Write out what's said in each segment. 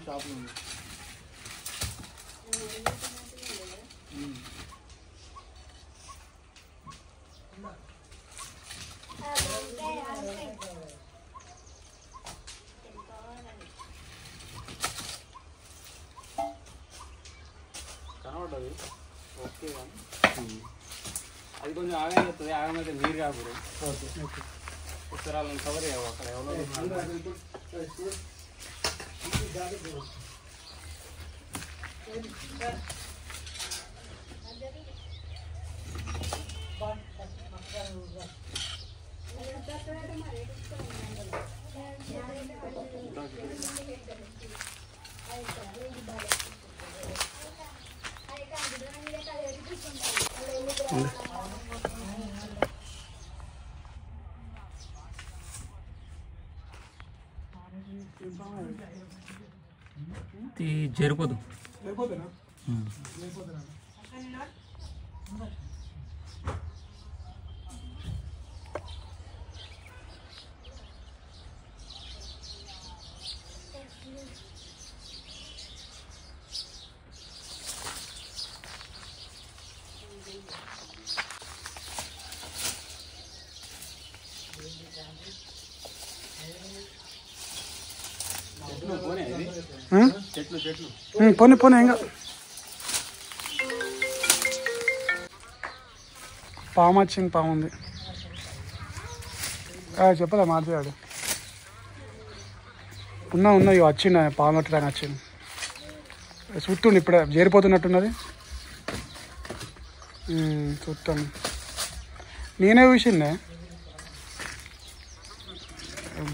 షాప్లో ఉంది. కనబడ్డది ఓకే కానీ అది కొంచెం ఆగమవుతుంది. ఆగమైతే నీరు కాకూడదు. ఓకే ఒకసారి వాళ్ళని కవర్ చేయవు. అక్కడ ఎవరో జరిపోదు. పోనీ పోనీ ఇంకా పాము వచ్చింది. పాము ఉంది చెప్పదా మాట్లాడు. ఉన్నా ఇవి వచ్చింది. పాము పట్టడానికి వచ్చింది. చుట్టుండి ఇప్పుడే చేరిపోతున్నట్టున్నది. చూస్తాను. నేనే చూసిందే.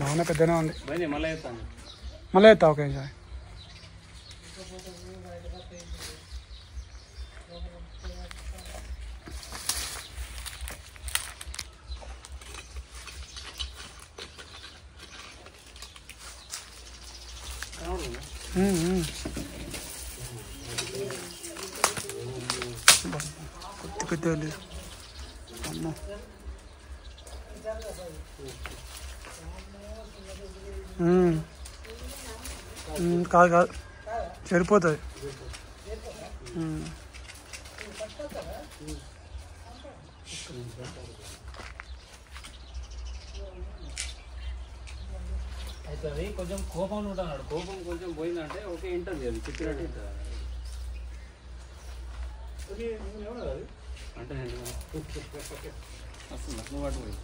బాగానే పెద్దనే ఉంది. మళ్ళీ ఎత్తా. Okay sir. కొద్ది అమ్మ కాదు కాదు సరిపోతుంది. అవుతుంది. కొంచెం కోపం ఉంటాడు. కోపం కొంచెం పోయిందంటే ఓకే ఇంటది. అది చెప్పినట్టు అంటే వస్తుంది. నువ్వు అటు పోయి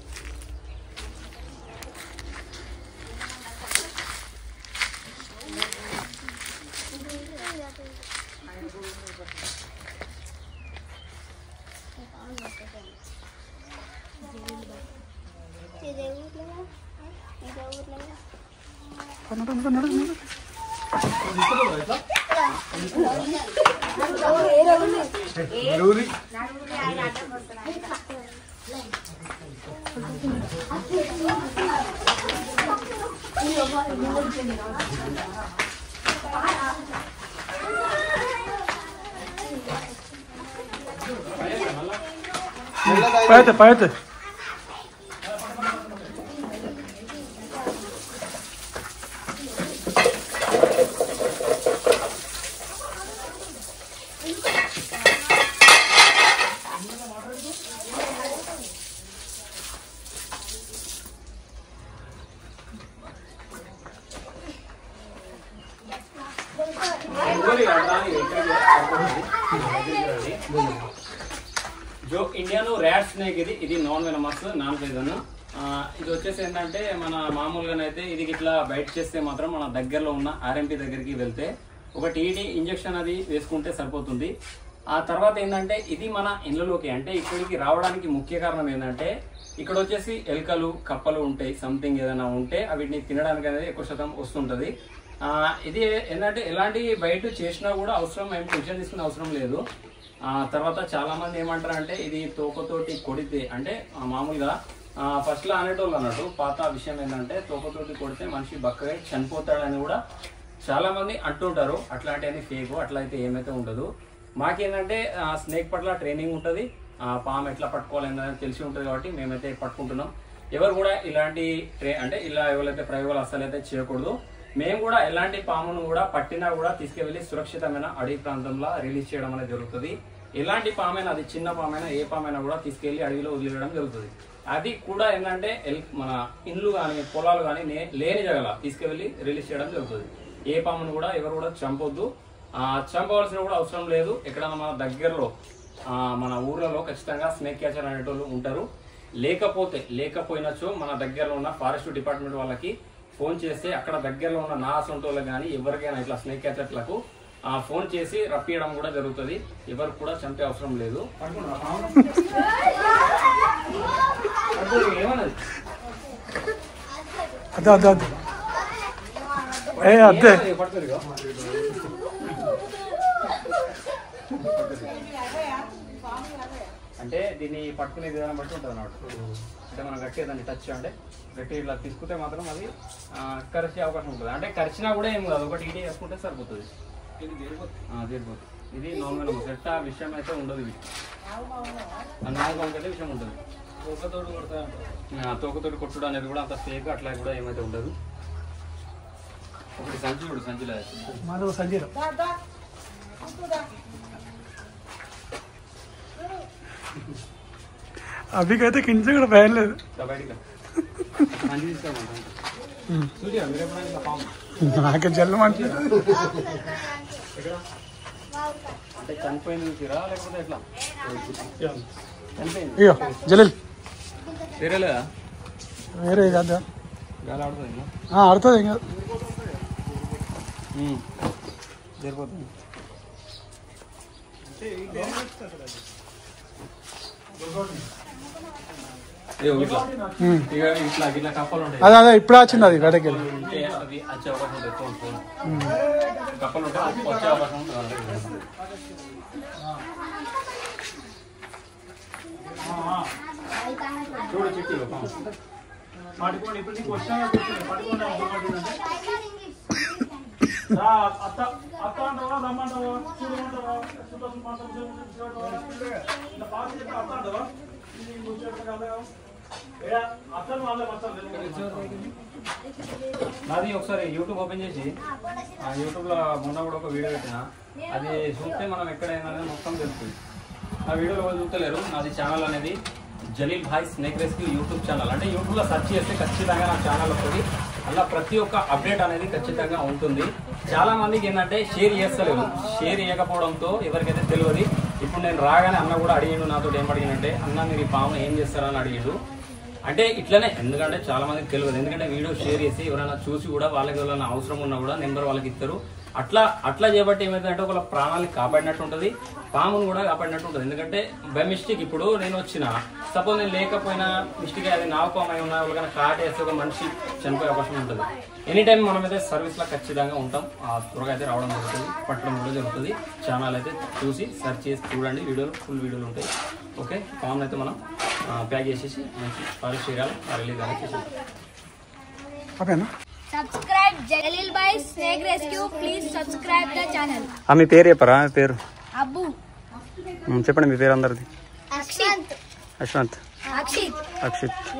పైతే जो इंडियन रैट स्नेक ఇది నాన్ వెనమస్ నాన్ పాయిజన్. ఇది వచ్చేసి ఏంటంటే మన మామూలుగానైతే ఇది ఇట్లా బైట్ చేస్తే మాత్రం మన దగ్గరలో ఉన్న ఆర్ఎంపీ దగ్గరికి వెళ్తే ఒక టీటీ ఇంజెక్షన్ అది వేసుకుంటే సరిపోతుంది. ఆ తర్వాత ఏంటంటే ఇది మన ఇళ్ళలోకి అంటే ఇక్కడికి రావడానికి ముఖ్య కారణం ఏంటంటే ఇక్కడ వచ్చేసి ఎలుకలు కప్పలు ఉంటాయి. సంథింగ్ ఏదైనా ఉంటే వీటిని తినడానికి అనేది ఎక్కువ శాతం వస్తుంటది. ఇది ఏంటంటే ఎలాంటి బయట చేసినా కూడా అవసరం ఏం టెన్షన్ తీసుకునే అవసరం లేదు. తర్వాత చాలా మంది ఏమంటారు అంటే ఇది తోకతోటి కొడితే అంటే మామూలుగా ఫస్ట్ లో అనేటోళ్ళు అన్నట్టు పాత విషయం ఏంటంటే తోకతోటి కొడితే మనిషి బక్కగా చనిపోతాడని కూడా చాలా మంది అంటుంటారు. అట్లాంటివన్నీ ఫేక్. అట్లా అయితే ఏమైతే ఉండదు. మాకేంటంటే స్నేక్ పట్ల ట్రైనింగ్ ఉంటుంది. పాము ఎట్లా పట్టుకోవాలని తెలిసి ఉంటుంది కాబట్టి మేమైతే పట్టుకుంటున్నాం. ఎవరు కూడా ఇలాంటి అంటే ఇలా ఎవరైతే ప్రయోగాలు అసలైతే చేయకూడదు. మేము కూడా ఎలాంటి పామును కూడా పట్టినా కూడా తీసుకువెళ్ళి సురక్షితమైన అడవి ప్రాంతంలో రిలీజ్ చేయడం అనేది జరుగుతుంది. ఎలాంటి పామైనా, అది చిన్న పామైనా ఏ పామైనా కూడా తీసుకెళ్లి అడవిలో వదిలేయడం జరుగుతుంది. అది కూడా ఏంటంటే మన ఇండ్లు కానీ పొలాలు కానీ లేని జగల తీసుకువెళ్ళి రిలీజ్ చేయడం జరుగుతుంది. ఏ పామును కూడా ఎవరు కూడా చంపొద్దు. చంపవలసిన కూడా అవసరం లేదు. ఎక్కడైనా మన దగ్గరలో మన ఊర్లలో ఖచ్చితంగా స్నేక్ క్యాచర్ అనేటోళ్ళు ఉంటారు. లేకపోయినచో మన దగ్గరలో ఉన్న ఫారెస్ట్ డిపార్ట్మెంట్ వాళ్ళకి ఫోన్ చేస్తే అక్కడ దగ్గరలో ఉన్న నా అసొంటోళ్ళకి కానీ ఎవరికైనా ఇట్లా స్నేక్ క్యాచర్లకు ఫోన్ చేసి రప్పియడం కూడా జరుగుతుంది. ఎవరు కూడా చంపే అవసరం లేదు. ఏమన్నది అంటే దీన్ని పట్టుకునే విధానం బట్టి ఉంటుంది అన్నమాట. అంటే మనం గట్టిగా దాన్ని టచ్ అంటే గట్టి ఇట్లా తీసుకుంటే మాత్రం అది కరిచే అవకాశం ఉంటుంది. అంటే కరిచినా కూడా ఏం కాదు, ఒకటి ఇటీ వేసుకుంటే సరిపోతుంది. తీరిపోతుంది. ఇది నార్మల్ సెట్ విషయం అయితే ఉండదు. నాలుగు విషయం ఉంటుంది. తోకతోటి కొట్టుడు అనేది కూడా అంత సేఫ్ అట్లా కూడా ఏమైతే ఉండదు. ఒకటి సంచి కూడా సంచిలో अभी कहते किंच కూడా భయం లేదు. నాకే జల్లు అంటే చనిపోయింది చూసిరా లేకపోతే ఎట్లా చనిపోయింది? అయ్యో జలీల్ వేరేలేదా? వేరే కాదు, గాలి ఆడుతుంది ఆడుతుంది ఇంకా సరిపోతుంది. అదే అదే ఇప్పుడు వచ్చింది అది బయటకి వెళ్ళి కప్పలు ఉంటే వచ్చే అవకాశం ఉంటుంది. చూడు చిట్టి పడుకోండి. ఇప్పుడు నీకు వచ్చిన పడుకోండి. అత్త అత్త అంటావా రమ్మంటావా చూడమంటావా అత్త అంటావా నాది ఒకసారి యూట్యూబ్ ఓపెన్ చేసి యూట్యూబ్ లో మొన్న కూడా ఒక వీడియో పెట్టిన, అది చూస్తే మనం ఎక్కడైనా మొత్తం తెలుస్తుంది. ఆ వీడియోలో చూస్తలేరు. నాది ఛానల్ అనేది జలీల్ భాయ్ స్నేక్ రెస్క్యూ యూట్యూబ్ ఛానల్. అంటే యూట్యూబ్ లో సెర్చ్ చేస్తే ఖచ్చితంగా నా ఛానల్ వస్తుంది. అలా ప్రతి ఒక్క అప్డేట్ అనేది ఖచ్చితంగా ఉంటుంది. చాలా మందికి ఏంటంటే షేర్ చేస్తలేదు. షేర్ చేయకపోవడంతో ఎవరికైతే తెలియదు. ఇప్పుడు నేను రాగానే అన్న కూడా అడిగిండు, నాతో ఏం అడిగినంటే అన్న మీరు ఈ పామును ఏం చేస్తారని అడిగిండు. అంటే ఇట్లనే, ఎందుకంటే చాలా మందికి తెలియదు. ఎందుకంటే వీడియో షేర్ చేసి ఎవరైనా చూసి కూడా వాళ్ళకి ఎవరైనా అవసరం ఉన్నా కూడా నెంబర్ వాళ్ళకి ఇస్తారు. అట్లా చేయబట్టి ఏమైందంటే ఒక ప్రాణాలను కాపాడినట్టు ఉంటుంది, పామును కూడా కాపాడినట్టు ఉంటుంది. ఎందుకంటే బై మిస్టేక్ ఇప్పుడు నేను వచ్చిన సపోజ్ నేను లేకపోయినా మిస్టేక్ అది నాగపామై ఉన్నా ఎవరికైనా కాటేస్తే ఒక మనిషి చనిపోయే అవకాశం ఉంటుంది. ఎనీ టైం మనమైతే సర్వీస్లో ఖచ్చితంగా ఉంటాం. త్వరగా అయితే రావడం జరుగుతుంది, పట్టడం కూడా జరుగుతుంది. ఛానల్ అయితే చూసి సెర్చ్ చేసి చూడండి, వీడియోలు ఫుల్ వీడియోలు ఉంటాయి. ఓకే, పామును అయితే మనం ప్యాక్ చేసేసి మంచి ఫారెస్ట్ ఏరియాలో రిలీజ్ అనేది చేసేది. Subscribe Jalil Bhai Snake Rescue. Please subscribe the channel. మీ పేరు చెప్పరా? పేరు Abu. చెప్పండి మీ పేరు అందరిది. Akshant. Ashwanth. Akshith.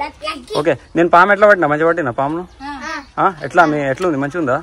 Lucky. Okay, నేను పాము ఎట్లా పట్టినా? మంచిగా పట్టినా పామును? ఎట్లా ఉంది? మంచిగా ఉందా?